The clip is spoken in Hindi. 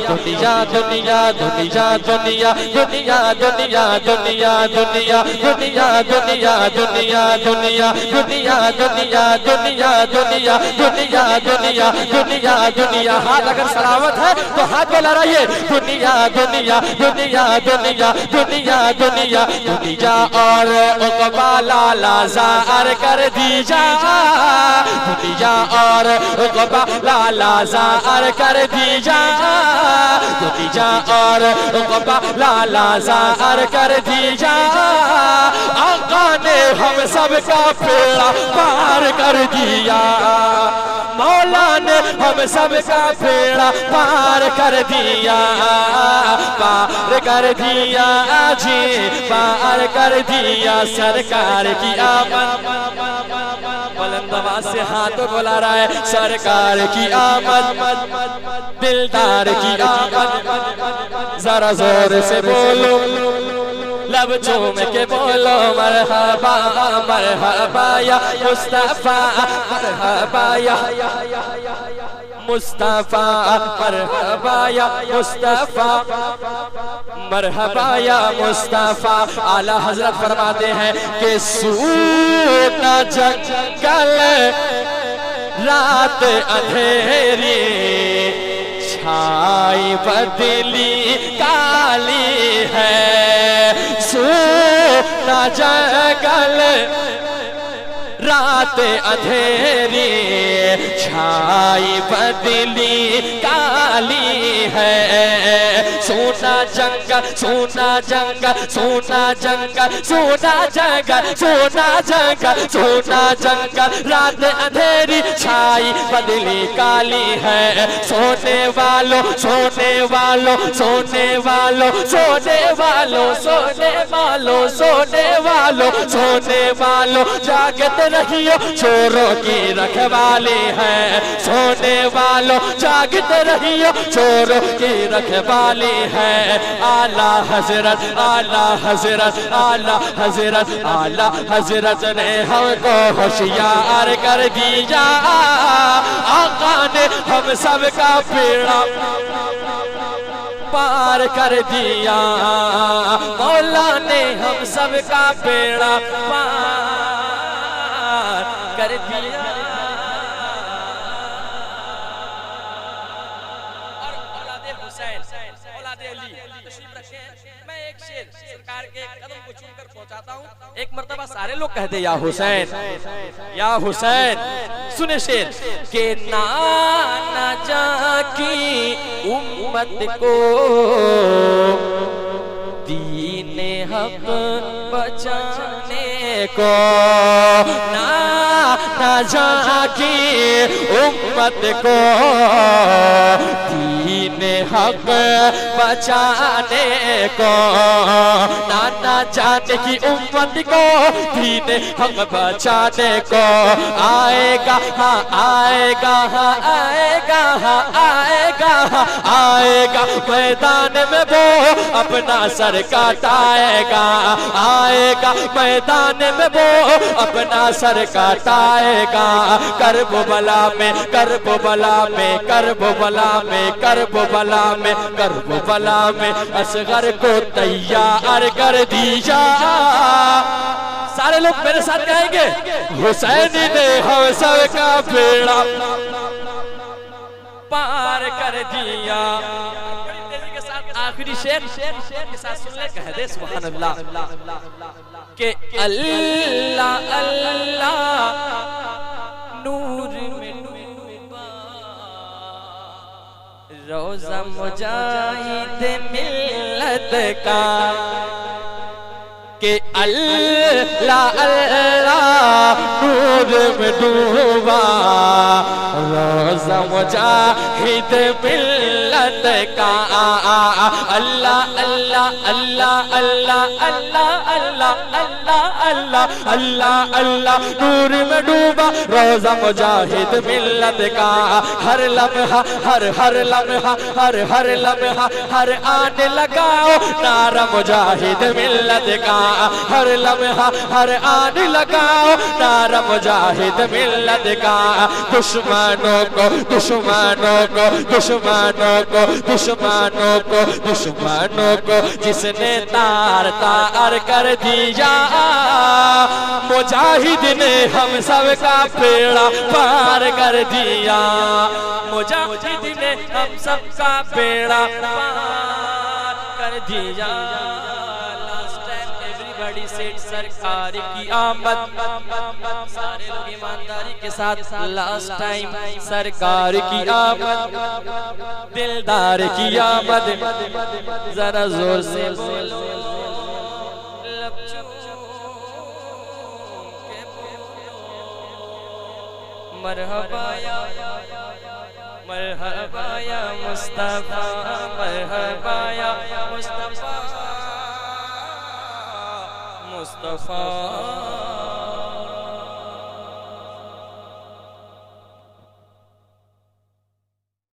दुनिया दुनिया दुनिया दुनिया दुनिया दुनिया दुनिया दुनिया दुनिया दुनिया दुनिया दुनिया दुनिया दुनिया दुनिया दुनिया दुनिया दुनिया दुनिया दुनिया। हाथ अगर सलामत है तो हाथ में लड़ाइए। दुनिया दुनिया दुनिया दुनिया दुनिया दुनिया दुनिया और उक़बा लाला ज़ार कर दीजा। दुनिया और उक़बा लाला ज़ार कर दीजा। दुनिया और उक़बा लाला ज़ार कर दीजा। आका ने हम सबका बेड़ा पार कर दिया। मौला ने हम सबका बेड़ा पार कर दिया। पार कर दिया जी, पार कर दिया। सरकार की आमद, बुलंद आवाज से हाथ बुला रहा है। सरकार की आमद, दिलदार की आमद। जरा जोर से बोलो, लब चूम के बोलो मरहबा मरहबा या मुस्तफा, मरहबा या मुस्तफा, मरहबा या मुस्तफा, मरहबा या मुस्तफा। आला हजरत फरमाते हैं कि सूना जंगल रात अंधेरी, छाई बदली काली है। सूना जंगल रात अंधेरी, छाई बदली काली है। सोना जंगल सोना जंगल सोना जंगल सोना जंगल सोना जंगल सोना जंगल, रात अंधेरी छाई बदली काली है। सोने वालों सोने वालों सोने वालों सोने वालों सोने वालों सोने वालों सोने वालों, जागते रहियो चोरों की रखवाली है। सोने वालों जागते रहियो चोरों की रखवाली है। आला हजरत आला हजरत आला हजरत आला हजरत ने हमको होशियार कर दिया। आका ने हम सबका बेड़ा पार कर दिया। मौला ने हम सबका बेड़ा पार कर दिया। और औलादे हुसैन औलादे अली तशरीफ रखें। मैं एक शेर सरकार के कदम को चूमकर पहुंचाता हूं। एक मर्तबा सारे लोग कहते या हुसैन या हुसैन। सुने शेर के नाना जाकी उम्मत को दीने हक बचाने को, ना जाकी उम्मत को दीने हक बचाने को, ना जाने की उम्मत को दीने हक बचाने को। आएगा हाँ आएगा हाँ आएगा हाँ आएगा हाँ आएगा, मैदान में वो अपना सर काटाएगा। आएगा मैदान में वो अपना सर काटाएगा। करबला में करबला में करबला में करबला में करबला में असगर को तैयार कर दीजा। सारे लोग मेरे साथ कहेंगे हुसैन ने हम सबका बेड़ा पार कर दिया। आखिरी शेर के साथ सुन ले, कह दे सुभान अल्लाह के अल्लाह अल्लाह नूर में डूबा रोज़ा मुजाहिद मिल्लत का। के अल्लाह अल्लाह नूर में डूबा रोज़ा मुजाहिद मिल्लत का। अल्लाह अल्लाह अल्लाह अल्लाह अल्लाह अल्लाह अल्लाह अल्लाह अल्लाह अल्लाह अल्लाह। नूर में डूबा रोजा मुजाहिद मिल्लत का, हर लम्हा हर लम्हा हर लम्हा हर आने लगाओ नारा मुजाहिद मिल्लत का, हर लम्हा हर आने लगाओ नारा मुजाहिद मिल्लत का। दुश्मनों को दुश्मनों को दुश्मनों को दुश्मनों को दुश्मनों को जिसने तार तार कर दिया, मुजाहिद ने हम सब का बेड़ा पार कर दिया, मुजाहिद ने हम सब का बेड़ा पार कर दिया। लास्ट टाइम एवरीबॉडी सेड सरकार की आमद, सारे लोग ईमानदारी के साथ लास्ट टाइम सरकार की आमद, दिलदार की आमद, जरा जोर से बोलो मरहबा या मरहबा या मुस्तफा, मरहबा या मुस्तफा मुस्तफा।